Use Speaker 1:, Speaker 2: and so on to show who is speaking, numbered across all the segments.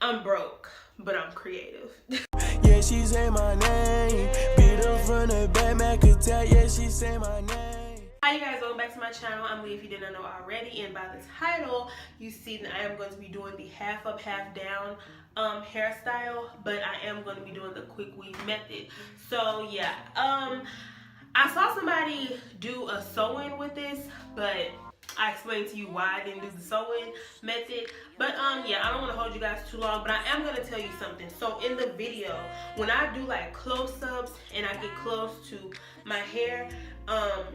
Speaker 1: I'm broke, but I'm creative.
Speaker 2: Yeah, she say my name. Beat up from the back, man could tell. Yeah, she say my name.
Speaker 1: Hi you guys, welcome back to my channel. I'm Lee if you didn't know already, and by the title you see that I am going to be doing the half up half down hairstyle, but I am going to be doing the quick weave method. So yeah, I saw somebody do a sew-in with this, but I explained to you why I didn't do the sew-in method. But yeah, I don't want to hold you guys too long, but I am going to tell you something. So in the video, when I do like close-ups and I get close to my hair,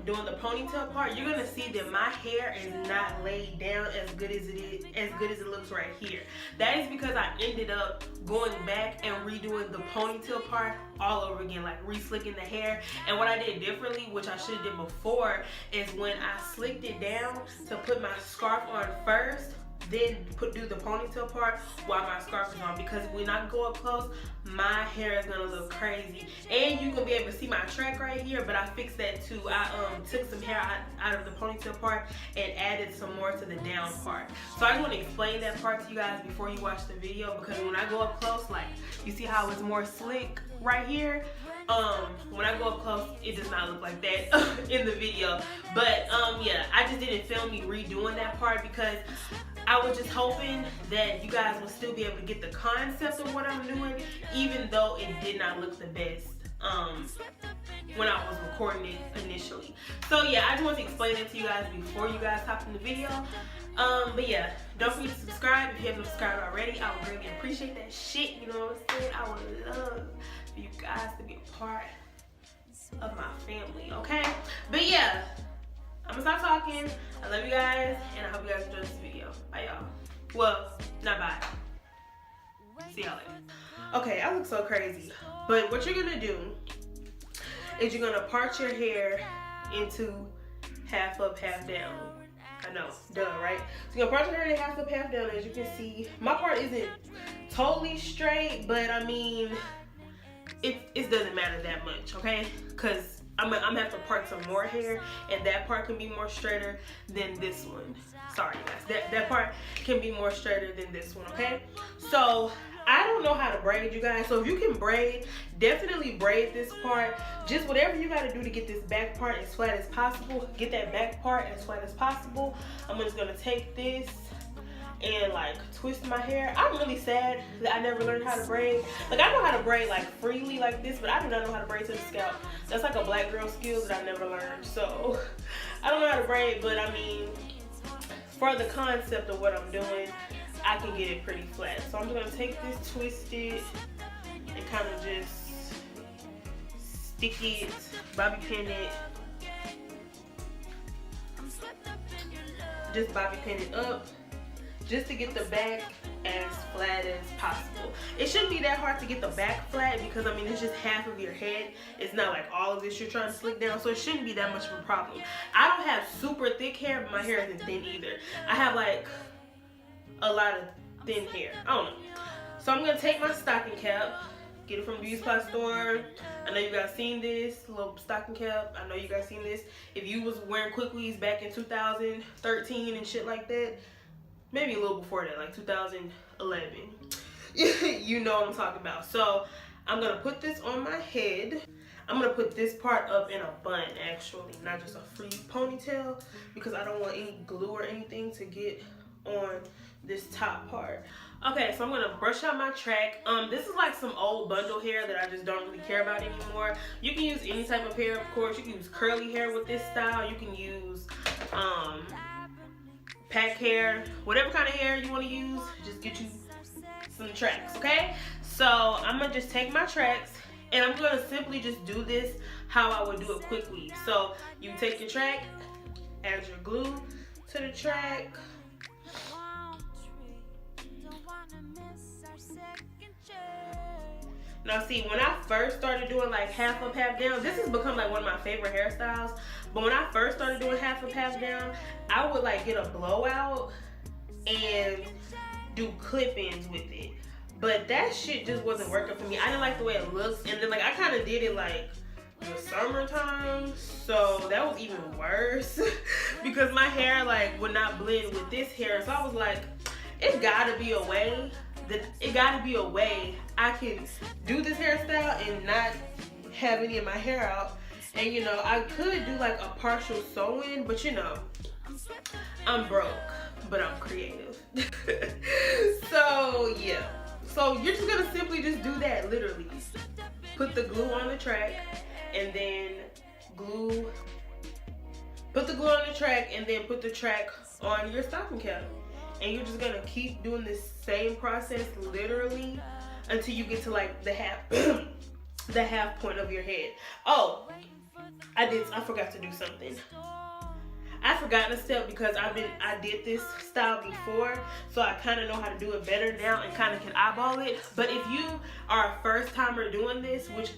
Speaker 1: doing the ponytail part, you're gonna see that my hair is not laid down as good as it looks right here. That is because I ended up going back and redoing the ponytail part all over again, like re-slicking the hair. And what I did differently, which I should have did before, is when I slicked it down to put my scarf on first, then do the ponytail part while my scarf is on, because when I go up close, my hair is gonna look crazy. And you gonna be able to see my track right here, but I fixed that too. I took some hair out of the ponytail part and added some more to the down part. So I just want to explain that part to you guys before you watch the video, because when I go up close, like you see how it's more slick right here, when I go up close, it does not look like that in the video. But yeah, I just didn't film me redoing that part because I was just hoping that you guys would still be able to get the concept of what I'm doing, even though it did not look the best when I was recording it initially. So yeah, I just want to explain it to you guys before you guys hop in the video. But yeah, don't forget to subscribe if you haven't subscribed already. I would really appreciate that shit, you know what I'm saying? I would love for you guys to be a part of my family, okay? But yeah, I'm gonna stop talking. I love you guys, and I hope you guys enjoy this video. Bye, y'all. Well, not bye. See y'all later. Okay, I look so crazy. But what you're gonna do is you're gonna part your hair into half up, half down. I know, duh, right? So you're gonna part your hair into half up, half down. As you can see, my part isn't totally straight, but I mean, it doesn't matter that much, okay? Because I'm gonna have to part some more hair, and that part can be more straighter than this one. Sorry guys, that part can be more straighter than this one, okay? So I don't know how to braid, you guys. So if you can braid, definitely braid this part. Just whatever you gotta do to get this back part as flat as possible. Get that back part as flat as possible. I'm just gonna take this and like twist my hair. I'm really sad that I never learned how to braid. Like I know how to braid like freely like this, but I do not know how to braid to the scalp. That's like a black girl skill that I never learned. So I don't know how to braid, but I mean, for the concept of what I'm doing, I can get it pretty flat. So I'm just gonna take this, twist it, and kind of just stick it, bobby pin it. Just bobby pin it up, just to get the back as flat as possible. It shouldn't be that hard to get the back flat because I mean it's just half of your head. It's not like all of this you're trying to slick down, so it shouldn't be that much of a problem. I don't have super thick hair, but my hair isn't thin either. I have like a lot of thin hair. I don't know. So I'm gonna take my stocking cap, get it from Beauty Supply store. I know you guys seen this little stocking cap. I know you guys seen this. If you was wearing quick weaves back in 2013 and shit like that, maybe a little before that, like 2011. You know what I'm talking about. So I'm gonna put this on my head. I'm gonna put this part up in a bun, actually, not just a free ponytail, because I don't want any glue or anything to get on this top part. Okay, so I'm gonna brush out my track. This is like some old bundle hair that I just don't really care about anymore. You can use any type of hair, of course. You can use curly hair with this style. You can use pack hair, whatever kind of hair you want to use. Just get you some tracks, okay? So I'm gonna just take my tracks, and I'm gonna simply just do this how I would do a quick weave. So you take your track, add your glue to the track. Now see, when I first started doing like half up, half down, this has become like one of my favorite hairstyles. But when I first started doing half up, half down, I would like get a blowout and do clip-ins with it. But that shit just wasn't working for me. I didn't like the way it looks. And then like I kind of did it like the summertime, so that was even worse because my hair like would not blend with this hair. So I was like, it's gotta be a way that it gotta be a way I can do this hairstyle and not have any of my hair out. And you know, I could do like a partial sew-in, but you know, I'm broke, but I'm creative. So yeah, so you're just gonna simply just do that, literally. Put the glue on the track and then put the glue on the track and then put the track on your stocking cap. And you're just gonna keep doing this same process literally until you get to like the half the half point of your head. Oh, I forgot to do something. I forgot a step because I did this style before, so I kind of know how to do it better now and kind of can eyeball it. But if you are a first timer doing this, which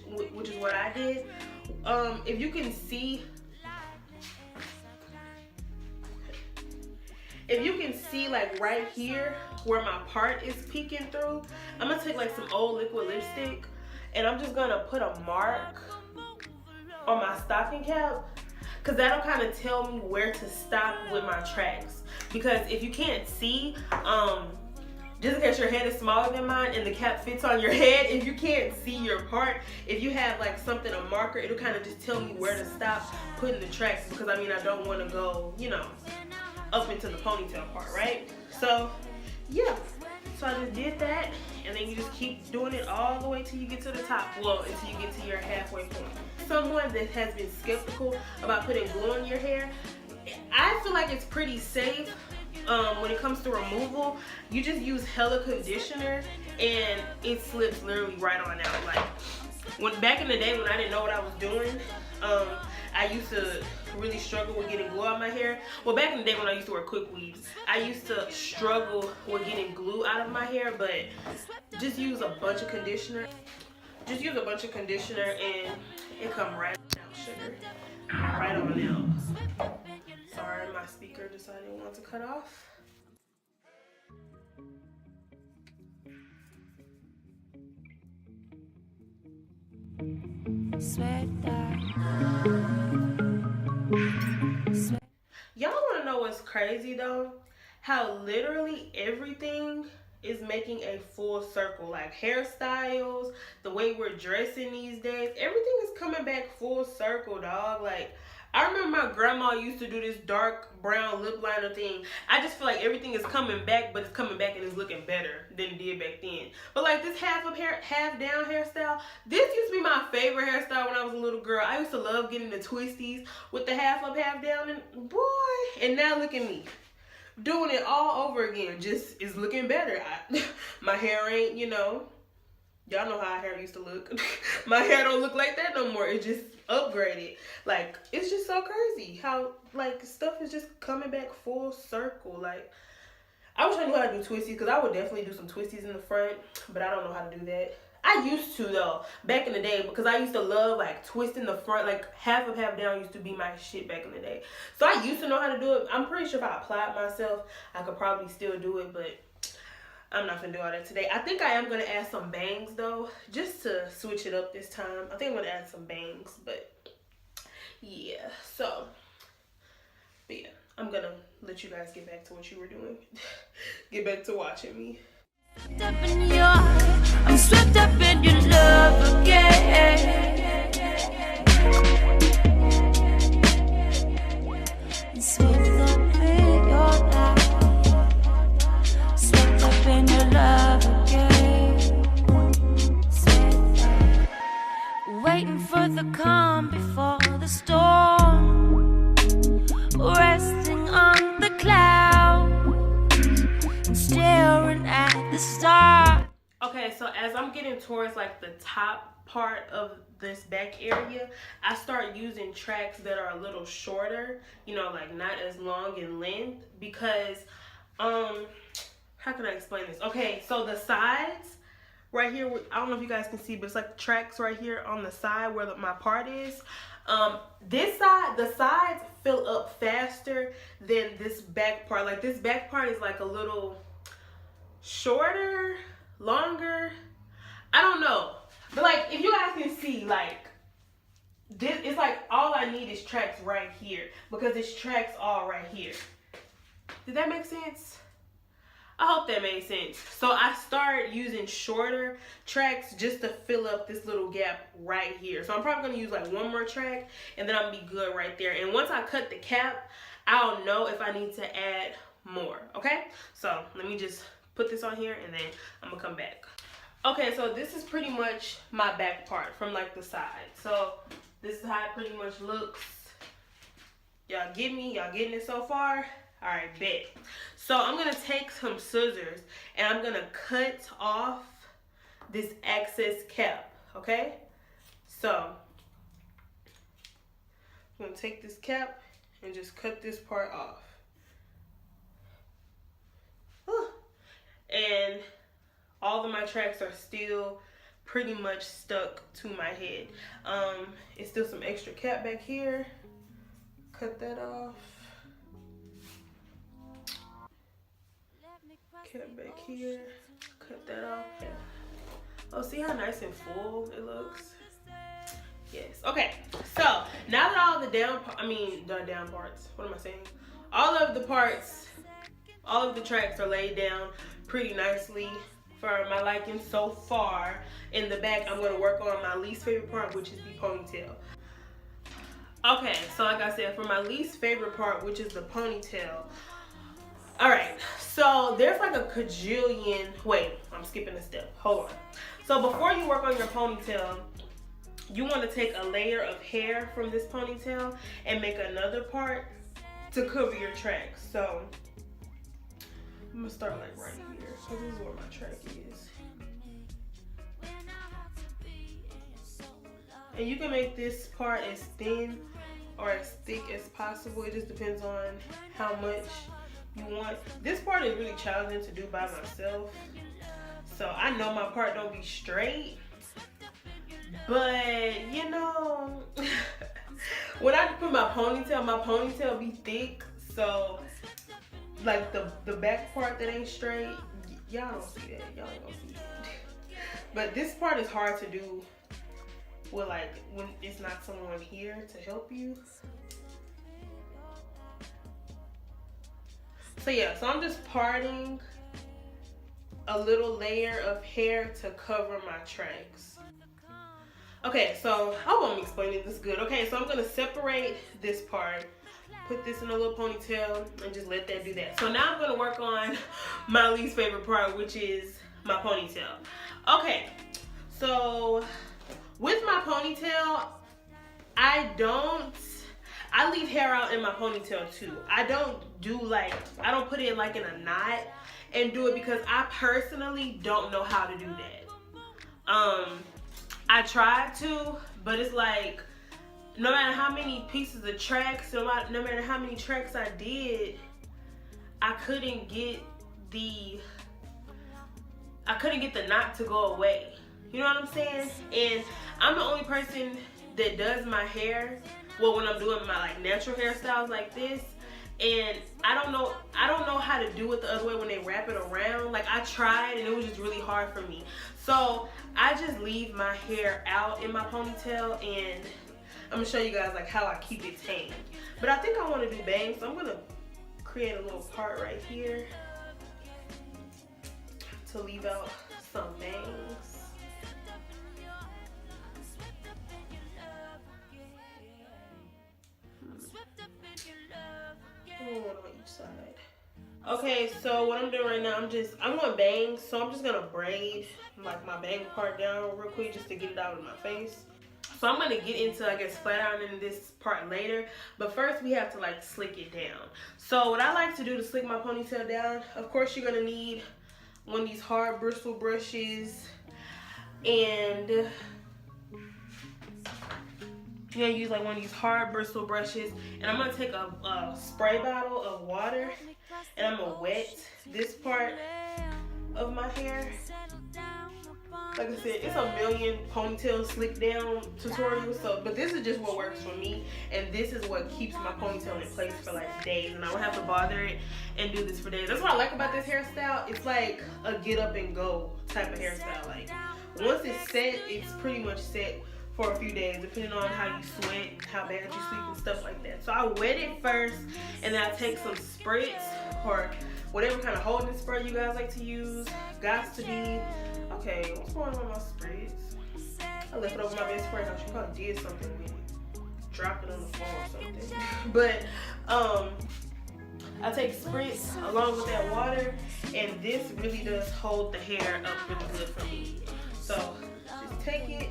Speaker 1: is what I did, if you can see like right here where my part is peeking through, I'm gonna take like some old liquid lipstick and I'm just gonna put a mark on my stocking cap, because that'll kind of tell me where to stop with my tracks. Because if you can't see, just in case your head is smaller than mine and the cap fits on your head, if you can't see your part, if you have like something, a marker, it'll kind of just tell me where to stop putting the tracks, because I mean, I don't want to go, you know, up into the ponytail part, right? So yeah, so I just did that, and then you just keep doing it all the way till you get to the top, well, until you get to your halfway point. Someone that has been skeptical about putting glue on your hair, I feel like it's pretty safe. When it comes to removal, you just use hella conditioner and it slips literally right on out. Like back in the day when I didn't know what I was doing, I used to really struggle with getting glue on my hair. Well, back in the day when I used to wear quick weaves, I used to struggle with getting glue out of my hair, but just use a bunch of conditioner. Just use a bunch of conditioner and it come right out, sugar. Right on out. Sorry, my speaker decided it wanted to cut off. Y'all want to know what's crazy though? How literally everything is making a full circle. Like hairstyles, the way we're dressing these days, everything is coming back full circle, dog. Like, I remember my grandma used to do this dark brown lip liner thing. I just feel like everything is coming back, but it's coming back and it's looking better than it did back then. But like this half down hairstyle, this used to be my favorite hairstyle when I was a little girl. I used to love getting the twisties with the half up, half down, and boy, and now look at me. Doing it all over again, just is looking better. My hair ain't, you know, y'all know how our hair used to look. My hair don't look like that no more. It just upgraded. Like, it's just so crazy how like stuff is just coming back full circle. Like, I wish I knew how to do twisties, because I would definitely do some twisties in the front, but I don't know how to do that. I used to though, back in the day, because I used to love like twisting the front, like half up, half down used to be my shit back in the day. So I used to know how to do it. I'm pretty sure if I applied myself, I could probably still do it, but I'm not gonna do all that today. I think I am gonna add some bangs though, just to switch it up this time. I think I'm gonna add some bangs, but yeah, so, but yeah, I'm gonna let you guys get back to what you were doing. Get back to watching me.
Speaker 3: I'm swept up in your love again. Swept up in your life. Swept up in your love again. Waiting for the calm before the storm. Resting on the clouds and staring at the stars.
Speaker 1: Okay, so as I'm getting towards like the top part of this back area, I start using tracks that are a little shorter, you know, like not as long in length, because how can I explain this? Okay, so the sides right here, I don't know if you guys can see, but it's like tracks right here on the side where my part is. This side, the sides fill up faster than this back part. Like this back part is like a little shorter, longer, I don't know, but like if you guys can see, like this, it's like all I need is tracks right here, because it's tracks all right here. Did that make sense? I hope that made sense. So I started using shorter tracks just to fill up this little gap right here. So I'm probably going to use like one more track and then I'll be good right there. And once I cut the cap, I'll know if I need to add more. Okay? So let me just put this on here and then I'm going to come back. Okay, so this is pretty much my back part from like the side. So this is how it pretty much looks. Y'all get me? Y'all getting it so far? All right, bet. So I'm going to take some scissors and I'm going to cut off this excess cap, okay? So I'm going to take this cap and just cut this part off. And all of my tracks are still pretty much stuck to my head. It's still some extra cap back here. Cut that off. Cap back here. Cut that off. Yeah. Oh, see how nice and full it looks? Yes. Okay. So now that all the down parts. What am I saying? All of the parts, all of the tracks are laid down pretty nicely for my liking so far. In the back, I'm going to work on my least favorite part, which is the ponytail. Okay, so like I said, for my least favorite part, which is the ponytail. Alright, so there's like a cajillion, wait, I'm skipping a step, hold on. So before you work on your ponytail, you want to take a layer of hair from this ponytail and make another part to cover your tracks. So I'm going to start like right here, because this is where my track is. And you can make this part as thin or as thick as possible. It just depends on how much you want. This part is really challenging to do by myself. So I know my part don't be straight. But, you know, when I put my ponytail be thick. So, like the back part that ain't straight, y'all don't see that. Y'all ain't gonna see it. But this part is hard to do. Well, like when it's not someone here to help you. So yeah, so I'm just parting a little layer of hair to cover my tracks. Okay, so I hope I'm explaining this good. Okay, so I'm gonna separate this part, put this in a little ponytail, and just let that do that. So now I'm gonna work on my least favorite part, which is my ponytail. Okay, so with my ponytail, I leave hair out in my ponytail too. I don't put it like in a knot and do it because I personally don't know how to do that. I tried to, but it's like, no matter how many pieces of tracks, no matter how many tracks I did, I couldn't get the knot to go away. You know what I'm saying? And I'm the only person that does my hair, well, when I'm doing my like natural hairstyles like this, and I don't know how to do it the other way when they wrap it around. Like I tried and it was just really hard for me. So I just leave my hair out in my ponytail, and I'm gonna show you guys like how I keep it tamed. But I think I want to do bangs, so I'm gonna create a little part right here to leave out some bangs. One on each side. Okay, so what I'm doing right now, I'm going bangs, so I'm just gonna braid like my bang part down real quick just to get it out of my face. So I'm gonna get into, I guess, flat ironing this part later, but first we have to like slick it down. So what I like to do to slick my ponytail down, of course you're gonna need one of these hard bristle brushes, and you're gonna use like one of these hard bristle brushes, and I'm gonna take a spray bottle of water and I'm gonna wet this part of my hair. Like I said, it's a million ponytail slick down tutorials, but this is just what works for me, and this is what keeps my ponytail in place for like days, and I don't have to bother it and do this for days. That's what I like about this hairstyle. It's like a get up and go type of hairstyle. Like once it's set, it's pretty much set for a few days, depending on how you sweat, how bad you sleep, and stuff like that. So I wet it first, and then I take some spritz or whatever kind of holding spray you guys like to use. Got to be, okay, what's going on with my sprays? I left it over my best friend. She probably did something with it. Dropped it on the floor or something. But I take spritz along with that water, and this really does hold the hair up really good for me. So just take it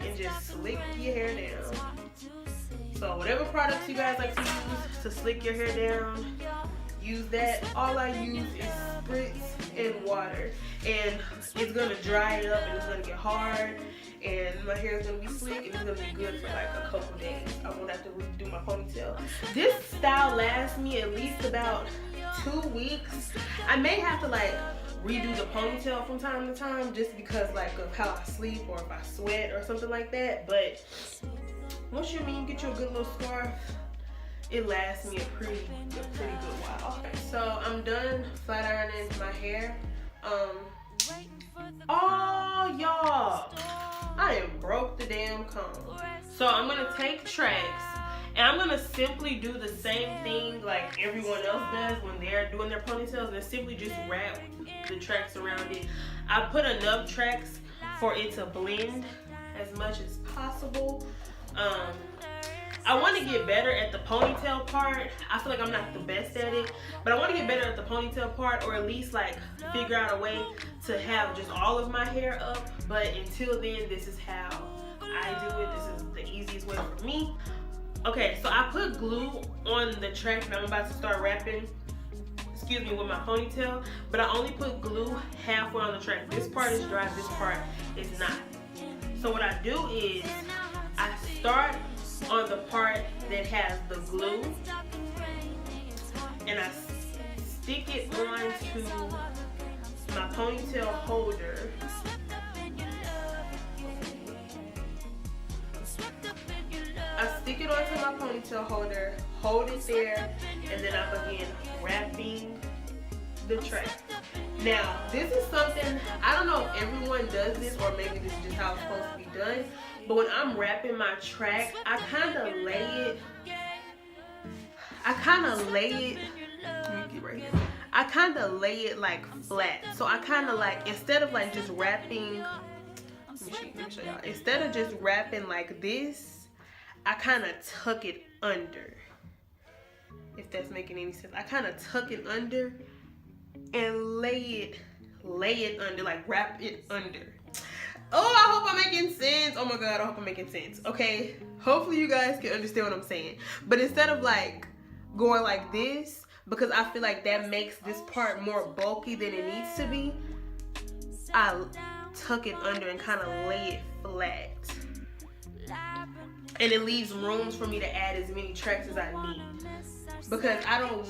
Speaker 1: and just slick your hair down. So whatever products you guys like to use to slick your hair down, use that. All I use is spritz and water, and it's gonna dry up and it's gonna get hard, and my hair is gonna be slick and it's gonna be good for like a couple days. I won't have to redo my ponytail. This style lasts me at least about 2 weeks. I may have to like redo the ponytail from time to time just because like of how I sleep or if I sweat or something like that. But once you get you a good little scarf, it lasts me a pretty good while. So I'm done flat ironing my hair. Oh y'all, I am broke the damn comb. So I'm gonna take tracks and I'm gonna simply do the same thing like everyone else does when they're doing their ponytails, and simply just wrap the tracks around it. I put enough tracks for it to blend as much as possible. I want to get better at the ponytail part. I feel like I'm not the best at it, but I want to get better at the ponytail part, or at least like figure out a way to have just all of my hair up. But until then, this is how I do it. This is the easiest way for me. Okay, so I put glue on the track and I'm about to start wrapping, excuse me, with my ponytail, but I only put glue halfway on the track. This part is dry, this part is not. So what I do is I start on the part that has the glue and I stick it onto my ponytail holder. I stick it onto my ponytail holder, hold it there, and then I begin wrapping the track. Now, this is something, I don't know if everyone does this or maybe this is just how it's supposed to be done, but when I'm wrapping my track, I kind of lay it, I kind of lay it like flat. So I kind of like, instead of like just wrapping, let me show y'all. Instead of just wrapping like this, I kind of tuck it under. If that's making any sense. I kind of tuck it under and lay it under, like wrap it under. Oh, I hope I'm making sense. Oh my God, I hope I'm making sense. Okay, hopefully you guys can understand what I'm saying. But instead of like going like this, because I feel like that makes this part more bulky than it needs to be, I tuck it under and kind of lay it flat. And it leaves rooms for me to add as many tracks as I need. Because I don't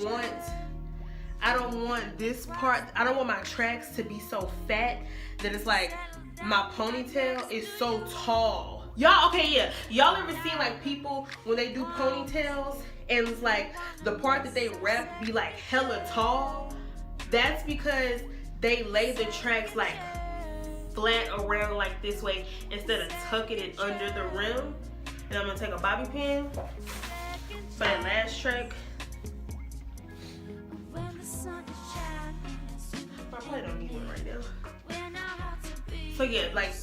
Speaker 1: want this part, I don't want my tracks to be so fat that it's like my ponytail is so tall. Y'all, okay, yeah. Y'all ever seen like people when they do ponytails and it's like the part that they wrap be like hella tall? That's because they lay the tracks like flat around like this way instead of tucking it under the rim. And I'm gonna take a bobby pin for that last track. I probably don't need one right now. So yeah, like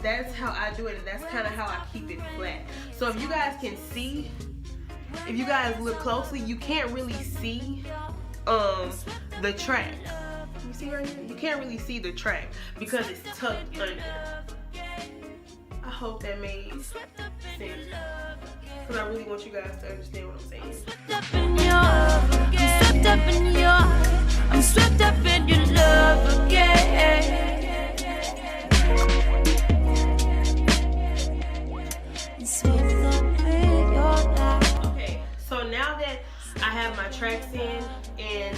Speaker 1: that's how I do it, and that's kind of how I keep it flat. So if you guys can see, if you guys look closely, you can't really see the track. You see right here? You can't really see the track because it's tucked under. I hope that made sense, because I really want you guys to understand what I'm saying.
Speaker 3: I'm swept up in your love again.
Speaker 1: Okay, so now that I have my tracks in, and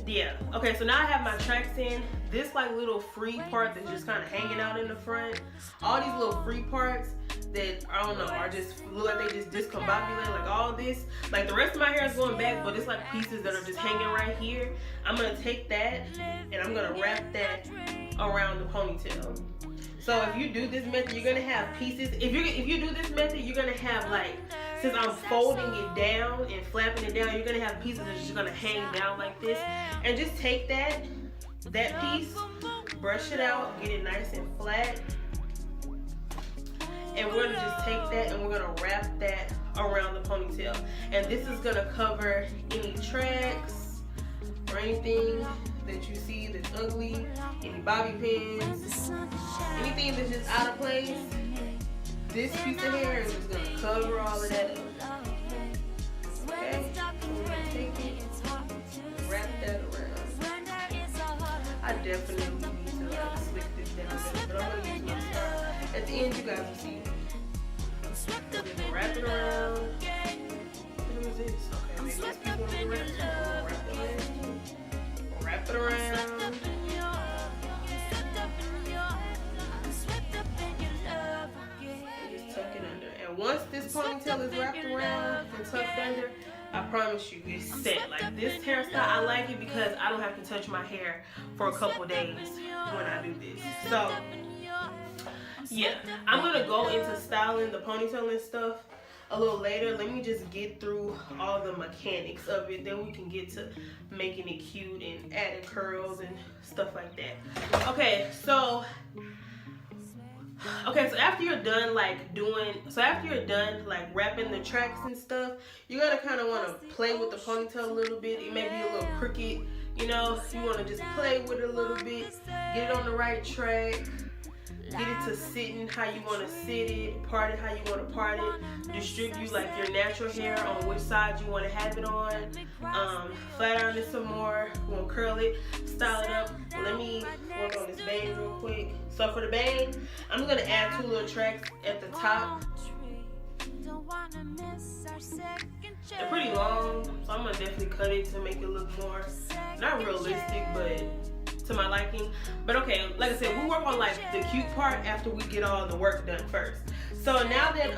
Speaker 1: yeah, okay, so now I have my tracks in, this like little free part that's just kind of hanging out in the front, all these little free parts that, I don't know, are just, look like they just discombobulated, like all this, like the rest of my hair is going back, but it's like pieces that are just hanging right here. I'm gonna take that and I'm gonna wrap that around the ponytail. So if you do this method, you're gonna have pieces. If you do this method, you're gonna have like since I'm folding it down and flapping it down, you're gonna have pieces that's just gonna hang down like this. And just take that piece, brush it out, get it nice and flat. And we're gonna just take that and we're gonna wrap that around the ponytail. And this is gonna cover any tracks or anything that you see that's ugly, any bobby pins, anything that's just out of place. This piece of hair is just gonna cover all of that up. Okay, so we're gonna take it, wrap that around. I definitely need to like slick this down better, but I'm gonna use my style. At the end, you guys will see. So just wrap it around. What is this? Okay, maybe this piece won't be wrapped. Wrap it around. Once this ponytail is wrapped around and tucked under, I promise you it's set. Like this hairstyle, I like it because I don't have to touch my hair for a couple days when I do this. So yeah, I'm gonna go into styling the ponytail and stuff a little later. Let me just get through all the mechanics of it, then we can get to making it cute and adding curls and stuff like that. Okay, so after you're done wrapping the tracks and stuff, you're gonna kind of want to play with the ponytail a little bit. It may be a little crooked, you know, you want to just play with it a little bit, get it on the right track, get it to sitting how you want to sit it, part it how you want to part it, distribute like your natural hair on which side you want to have it on, flat iron it some more, we're gonna curl it, style it up. Let me work on this bang real quick. So for the bang, I'm gonna add 2 little tracks at the top. They're pretty long, so I'm gonna definitely cut it to make it look more, not realistic, but to my liking. But okay, like I said, we work on like the cute part after we get all the work done first. So now that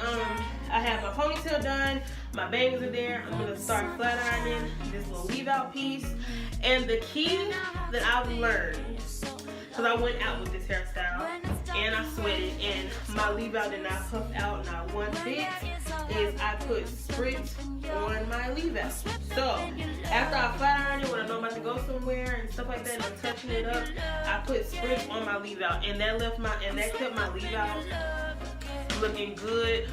Speaker 1: I have my ponytail done, my bangs are there, I'm gonna start flat ironing this little leave out piece. And the key that I've learned, because I went out with this hairstyle and I sweated and my leave out did not puff out not one bit, is I put spritz on my leave out. So after I flat iron it, when I know I'm about to go somewhere and stuff like that and I'm touching it up, I put spritz on my leave out, and that kept my leave out looking good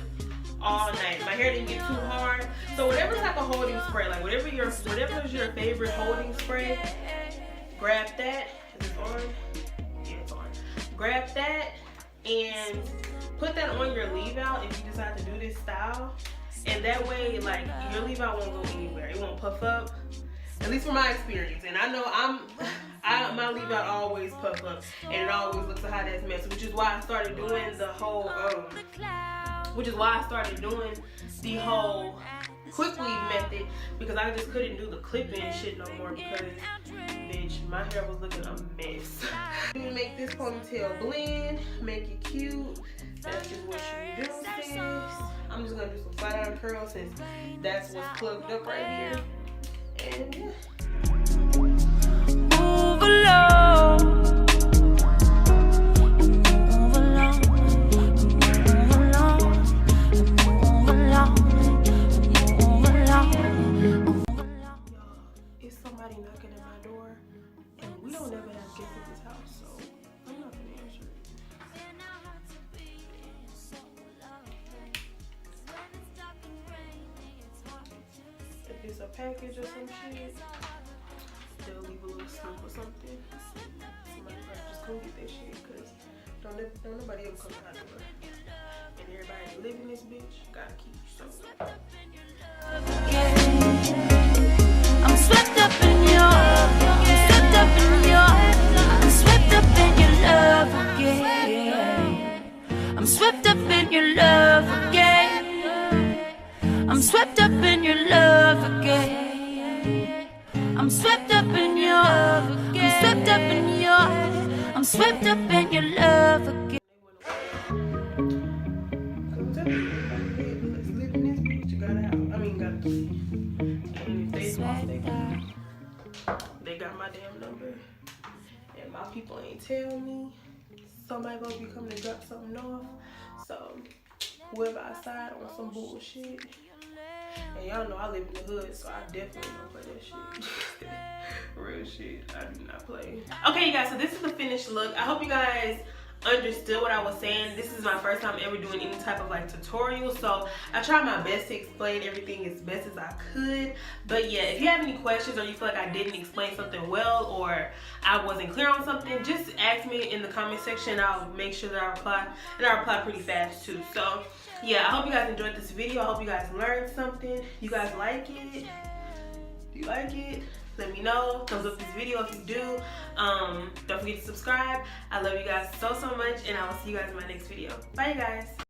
Speaker 1: all night. My hair didn't get too hard. So whatever type of holding spray, like whatever is your favorite holding spray, grab that. Is it on? Yeah, it's on. Grab that and put that on your leave out if you decide to do this style. And that way, like, your leave out won't go anywhere. It won't puff up. At least from my experience. And I know my leave out always puff up and it always looks a hot ass mess, which is why I started doing the whole quick weave method, because I just couldn't do the clipping and shit no more because, bitch, my hair was looking a mess. You make this ponytail blend, make it cute. That's just what you do, sis. I'm just gonna do some flat iron curls since that's what's plugged up right here. And yeah.
Speaker 3: Move along. Move along. Move along. Move along. Move along.
Speaker 1: Y'all, it's somebody knocking at my door, and we don't ever have guests at this house, so I'm not gonna answer it. If it's a package or some shit, they'll leave a little slip or something. Somebody probably just come get that shit, cause don't nobody ever come to my door. And everybody that live in this bitch got a key, so.
Speaker 3: I'm swept up in your love again. I'm swept up in your love again. I'm swept up in your love again. I'm swept up in your love again. I'm swept up in your love again.
Speaker 1: They got my damn number, and my people ain't tell me somebody gonna be coming to drop something off. So whoever I side on some bullshit, And y'all know I live in the hood, so I definitely don't play that shit. Real shit, I do not play. Okay, you guys, so this is the finished look. I hope you guys understood what I was saying. This is my first time ever doing any type of like tutorial, so I tried my best to explain everything as best as I could. But yeah, if you have any questions or you feel like I didn't explain something well or I wasn't clear on something, just ask me in the comment section. I'll make sure that I reply, and I reply pretty fast too. So yeah, I hope you guys enjoyed this video. I hope you guys learned something. You guys like it? Do you like it? Let me know. Thumbs up this video if you do. Don't forget to subscribe. I love you guys so much, and I will see you guys in my next video. Bye, you guys.